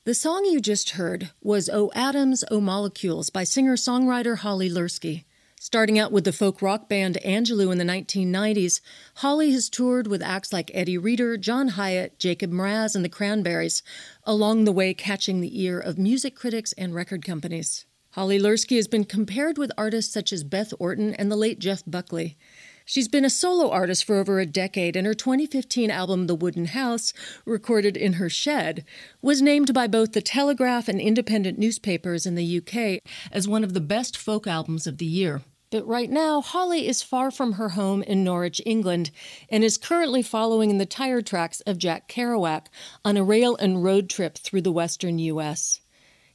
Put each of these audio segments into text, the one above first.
The song you just heard was "Oh Atoms, Oh Molecules" by singer-songwriter Holly Lerski. Starting out with the folk rock band Angelou in the 1990s, Holly has toured with acts like Eddie Reader, John Hyatt, Jacob Mraz, and the Cranberries, along the way catching the ear of music critics and record companies. Holly Lerski has been compared with artists such as Beth Orton and the late Jeff Buckley. She's been a solo artist for over a decade, and her 2015 album, The Wooden House, recorded in her shed, was named by both The Telegraph and independent newspapers in the UK as one of the best folk albums of the year. But right now, Holly is far from her home in Norwich, England, and is currently following in the tire tracks of Jack Kerouac on a rail and road trip through the western U.S.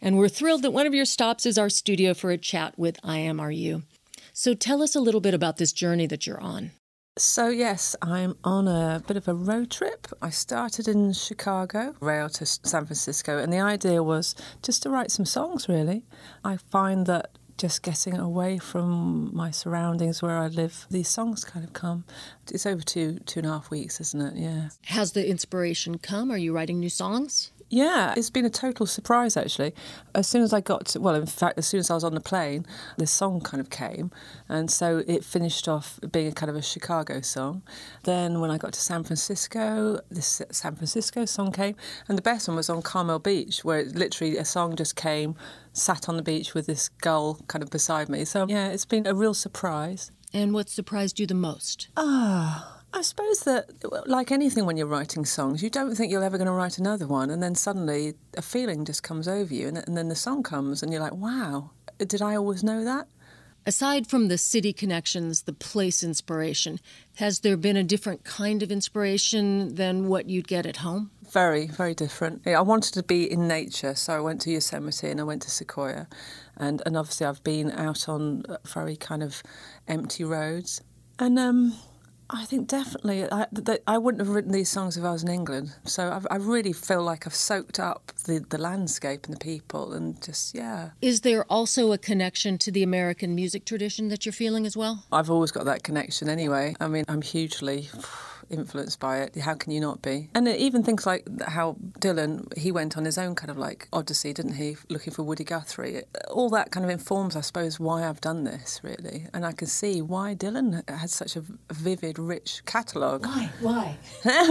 And we're thrilled that one of your stops is our studio for a chat with IMRU. So tell us a little bit about this journey that you're on. So yes, I'm on a bit of a road trip. I started in Chicago, rail to San Francisco, and the idea was just to write some songs, really. I find that just getting away from my surroundings where I live, these songs kind of come. It's over two and a half weeks, isn't it? Yeah. Has the inspiration come? Are you writing new songs? Yeah, it's been a total surprise, actually. As soon as I got to, well, in fact, as soon as I was on the plane, this song kind of came. And so it finished off being a kind of a Chicago song. Then when I got to San Francisco, this San Francisco song came. And the best one was on Carmel Beach, where literally a song just came, sat on the beach with this gull kind of beside me. So, yeah, it's been a real surprise. And what surprised you the most? I suppose that, like anything when you're writing songs, you don't think you're ever going to write another one, and then suddenly a feeling just comes over you, and then the song comes, and you're like, wow, did I always know that? Aside from the city connections, the place inspiration, has there been a different kind of inspiration than what you'd get at home? Very, very different. I wanted to be in nature, so I went to Yosemite and I went to Sequoia, and obviously I've been out on very kind of empty roads, and I think definitely I wouldn't have written these songs if I was in England. So I really feel like I've soaked up the landscape and the people and just, yeah. Is there also a connection to the American music tradition that you're feeling as well? I've always got that connection anyway. I mean, I'm hugely influenced by it. How can you not be? And even things like how Dylan, he went on his own kind of like odyssey, didn't he, looking for Woody Guthrie. All that kind of informs, I suppose, why I've done this, really. And I can see why Dylan has such a vivid, rich catalogue. Why?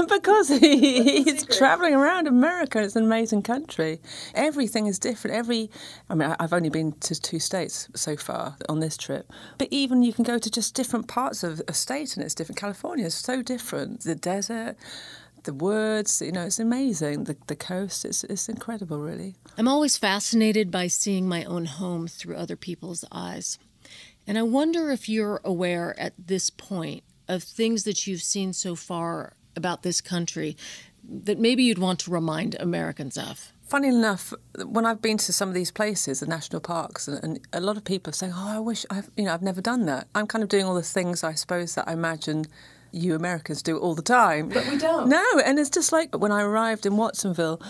Because he's travelling around America. It's an amazing country. Everything is different. I mean, I've only been to 2 states so far on this trip. But even you can go to just different parts of a state and it's different. California is so different. The desert, the woods, it's amazing. The coast, it's incredible, really. I'm always fascinated by seeing my own home through other people's eyes. And I wonder if you're aware at this point of things that you've seen so far about this country that maybe you'd want to remind Americans of. Funny enough, when I've been to some of these places, the national parks, and a lot of people are saying, "Oh, I wish I've never done that." I'm kind of doing all the things, I suppose, that I imagine you Americans do all the time. But we don't. No, and it's just like when I arrived in Watsonville,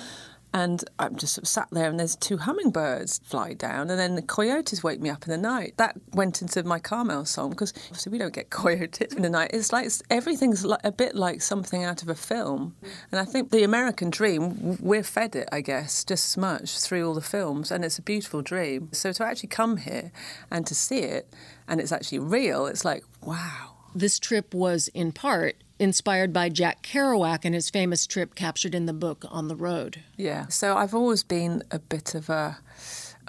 and I'm just sat there and there's 2 hummingbirds fly down and then the coyotes wake me up in the night. That went into my Carmel song because obviously we don't get coyotes in the night. It's like everything's like a bit like something out of a film. And I think the American dream, we're fed it, I guess, just as much through all the films, and it's a beautiful dream. So to actually come here and to see it and it's actually real, it's like, wow. This trip was, in part, inspired by Jack Kerouac and his famous trip captured in the book On the Road. Yeah, so I've always been a bit of a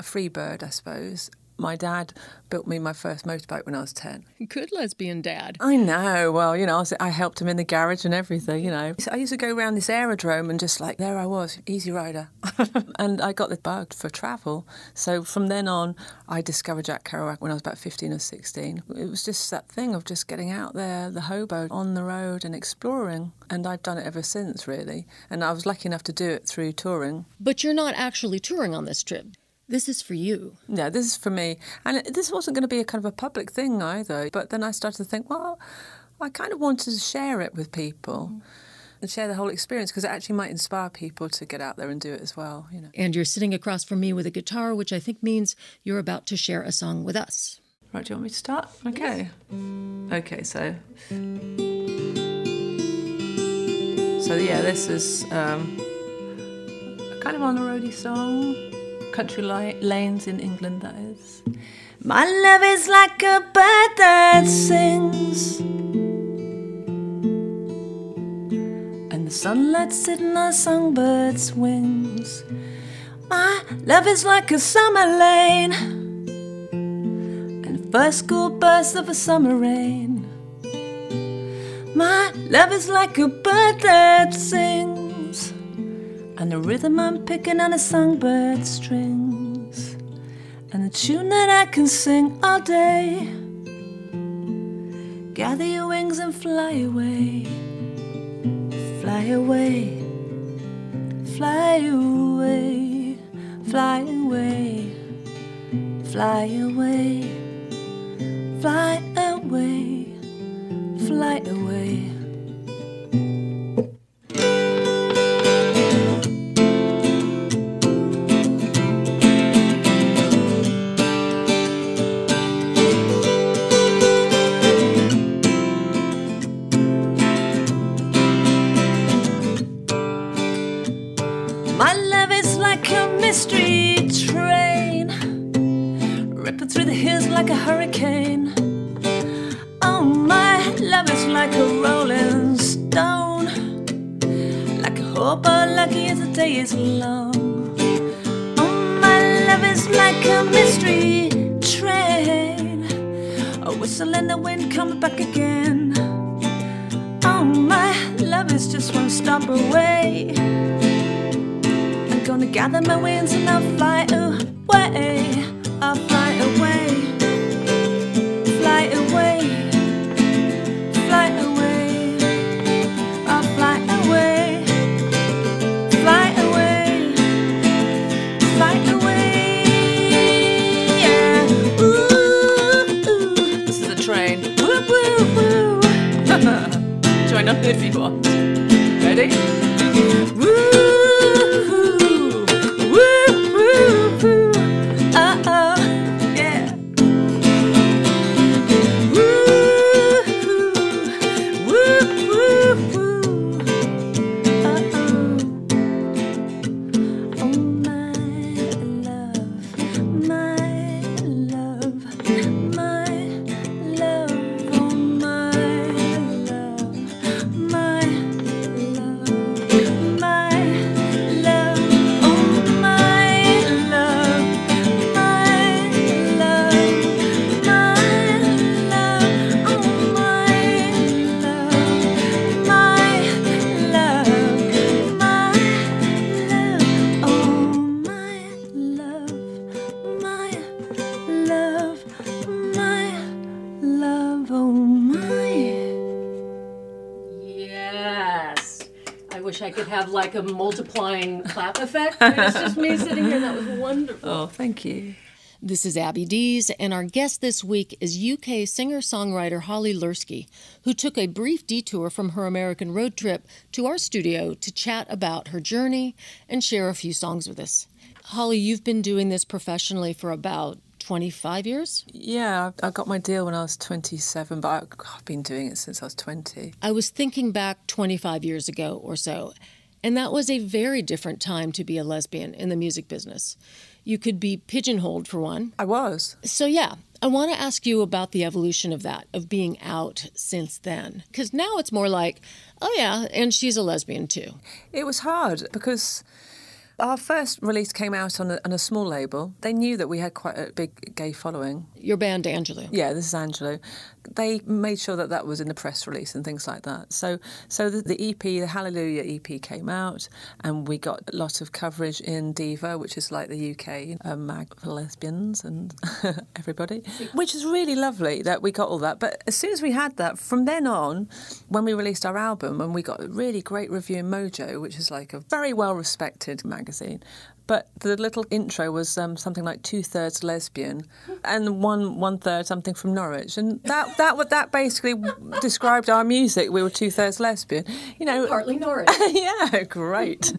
free bird, I suppose. My dad built me my first motorbike when I was 10. Good lesbian dad. I know. Well, I helped him in the garage and everything, So I used to go around this aerodrome and just like, there I was, easy rider. And I got the bug for travel. So from then on, I discovered Jack Kerouac when I was about 15 or 16. It was just that thing of just getting out there, the hobo, on the road and exploring. And I've done it ever since, really. And I was lucky enough to do it through touring. But you're not actually touring on this trip. This is for you. Yeah, this is for me. And this wasn't going to be a kind of a public thing either. But then I started to think, well, I kind of wanted to share it with people and share the whole experience because it actually might inspire people to get out there and do it as well, And you're sitting across from me with a guitar, which I think means you're about to share a song with us. Right, do you want me to start? Okay. Yes. Okay, so yeah, this is a kind of on a roadie song. Country lanes in England, that is. My love is like a bird that sings, and the sunlight sitting on a songbird's wings. My love is like a summer lane, and the first cool burst of a summer rain. My love is like a bird that sings, and the rhythm I'm picking on a songbird's strings, and a tune that I can sing all day. Gather your wings and fly away. Fly away. Fly away. Fly away. Fly away. Fly away. Fly away. My love is like a mystery train, ripping through the hills like a hurricane. Oh, my love is like a rolling stone, like a hope or lucky as the day is long. Oh, my love is like a mystery train, a whistle in the wind coming back again. Oh, my love is just one stop away. I'm gonna gather my wings and I'll fly away. I'll fly away. Fly away. Fly away. I'll fly away. Fly away. Fly away. Yeah. Ooh, ooh. This is a train. Woo, woo, woo. Join on if you want. Ready? Woo. I could have like a multiplying clap effect. But it's just me sitting here. That was wonderful. Oh, thank you. This is Abby Dees, and our guest this week is UK singer-songwriter Holly Lerski, who took a brief detour from her American road trip to our studio to chat about her journey and share a few songs with us. Holly, you've been doing this professionally for about 25 years? Yeah, I got my deal when I was 27, but I've been doing it since I was 20. I was thinking back 25 years ago or so, and that was a very different time to be a lesbian in the music business. You could be pigeonholed, for one. I was. So yeah, I want to ask you about the evolution of that, of being out since then. Because now it's more like, oh yeah, and she's a lesbian too. It was hard because our first release came out on a small label. They knew that we had quite a big gay following. Your band, Angelou. Yeah, this is Angelou. They made sure that that was in the press release and things like that. So the EP, the Hallelujah EP came out, and we got a lot of coverage in Diva, which is like the UK mag for lesbians and everybody, which is really lovely that we got all that. But as soon as we had that, from then on, when we released our album, and we got a really great review in Mojo, which is like a very well-respected magazine, but the little intro was something like 2/3 lesbian and one third something from Norwich. And that that basically described our music. We were 2/3 lesbian, you know. Partly Norris. Yeah, great.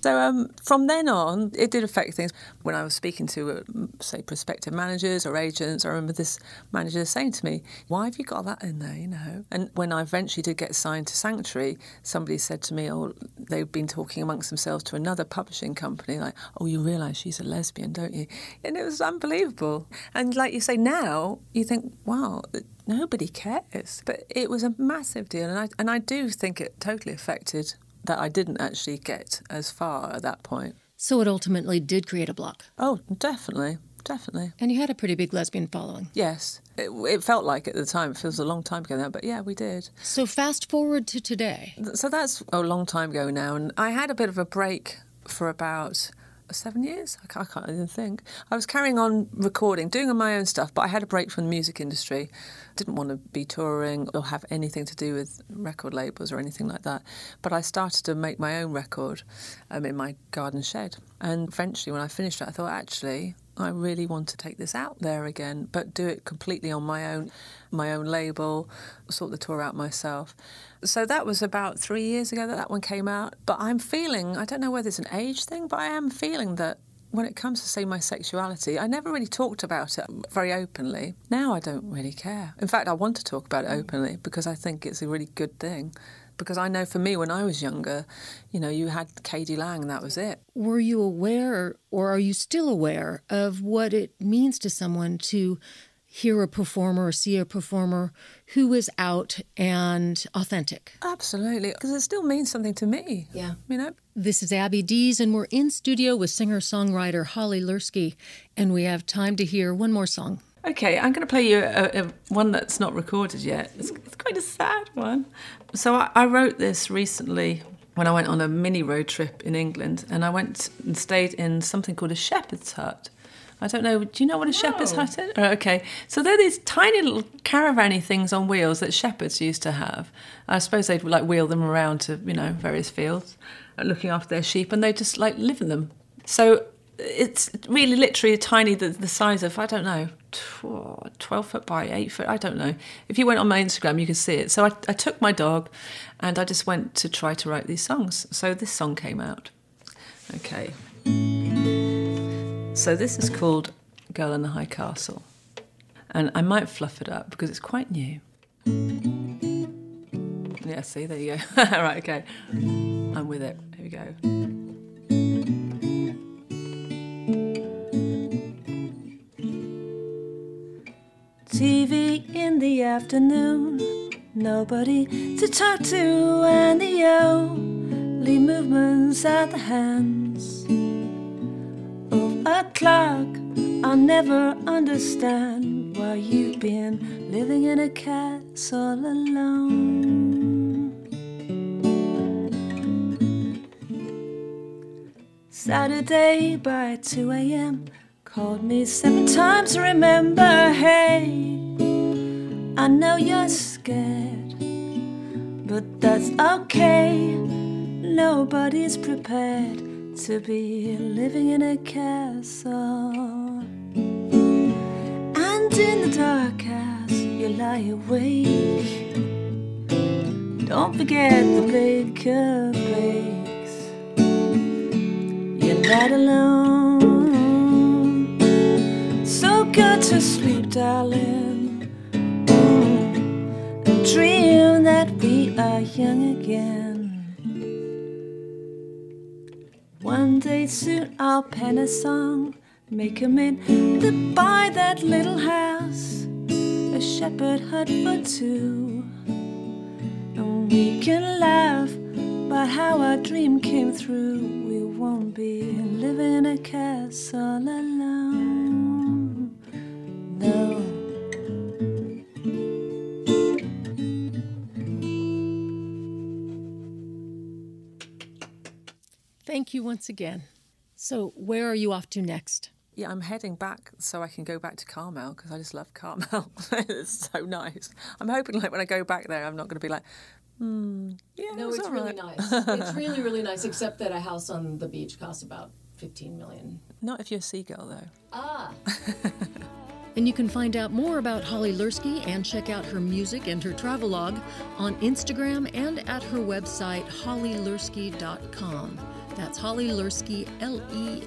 So from then on, it did affect things. When I was speaking to, say, prospective managers or agents, I remember this manager saying to me, "Why have you got that in there?" You know. And when I eventually did get signed to Sanctuary, somebody said to me, "Oh, they've been talking amongst themselves to another publishing company, like, oh, you realise she's a lesbian, don't you?" And it was unbelievable. And like you say, now you think, wow, nobody cares. But it was a massive deal, and I do think it totally affected that I didn't actually get as far at that point. So it ultimately did create a block. Oh, definitely. Definitely. And you had a pretty big lesbian following. Yes. It felt like at the time. It feels a long time ago now, but yeah, we did. So fast forward to today. So that's a long time ago now, and I had a bit of a break for about 7 years. I can't even think. I was carrying on recording, doing my own stuff, but I had a break from the music industry. Didn't want to be touring or have anything to do with record labels or anything like that. But I started to make my own record in my garden shed. And eventually, when I finished it, I thought, actually, I really want to take this out there again, but do it completely on my own label, sort the tour out myself. So that was about 3 years ago that one came out. But I'm feeling, I don't know whether it's an age thing, but I am feeling that when it comes to, say, my sexuality, I never really talked about it very openly. Now I don't really care. In fact, I want to talk about it openly because I think it's a really good thing. Because I know for me, when I was younger, you know, you had K.D. Lang, that was it. Were you aware, or are you still aware, of what it means to someone to hear a performer or see a performer who is out and authentic? Absolutely, because it still means something to me. Yeah. You know? This is Abby Dees, and we're in studio with singer-songwriter Holly Lerski, and we have time to hear one more song. Okay, I'm going to play you one that's not recorded yet. It's quite a sad one. So I wrote this recently when I went on a mini road trip in England, and I went and stayed in something called a shepherd's hut. I don't know, do you know what a shepherd's hut is? Oh, okay, so they're these tiny little caravan-y things on wheels that shepherds used to have. I suppose they'd like wheel them around to, you know, various fields, looking after their sheep, and they just like live in them. So it's really literally tiny, the size of, I don't know, 12 foot by 8 foot, I don't know. If you went on my Instagram, you could see it. So I took my dog and I just went to try to write these songs. So this song came out. Okay. So this is called Girl in the High Castle. And I might fluff it up because it's quite new. Yeah, see, there you go. Right, okay. I'm with it. Here we go. TV in the afternoon, nobody to talk to, and the only movements are the hands of a clock. I'll never understand why you've been living in a castle alone. Saturday by 2 a.m. called me 7 times, remember, hey, I know you're scared, but that's okay. Nobody's prepared to be living in a castle. And in the dark house you lie awake. Don't forget the baker bakes. You're not alone. So go to sleep, darling, and dream that we are young again. One day soon I'll pen a song, make 'em in to buy that little house, a shepherd hut for 2, and we can laugh about how our dream came through. We won't be living in a castle alone, no. Thank you once again. So where are you off to next? Yeah, I'm heading back so I can go back to Carmel because I just love Carmel. It's so nice. I'm hoping like when I go back there I'm not going to be like, yeah, No, it's really nice. It's really, really nice, except that a house on the beach costs about $15 million. Not if you're a seagull though. Ah. And you can find out more about Holly Lerski and check out her music and her travelogue on Instagram and at her website, hollylerski.com. That's Holly Lerski, Lerski.com.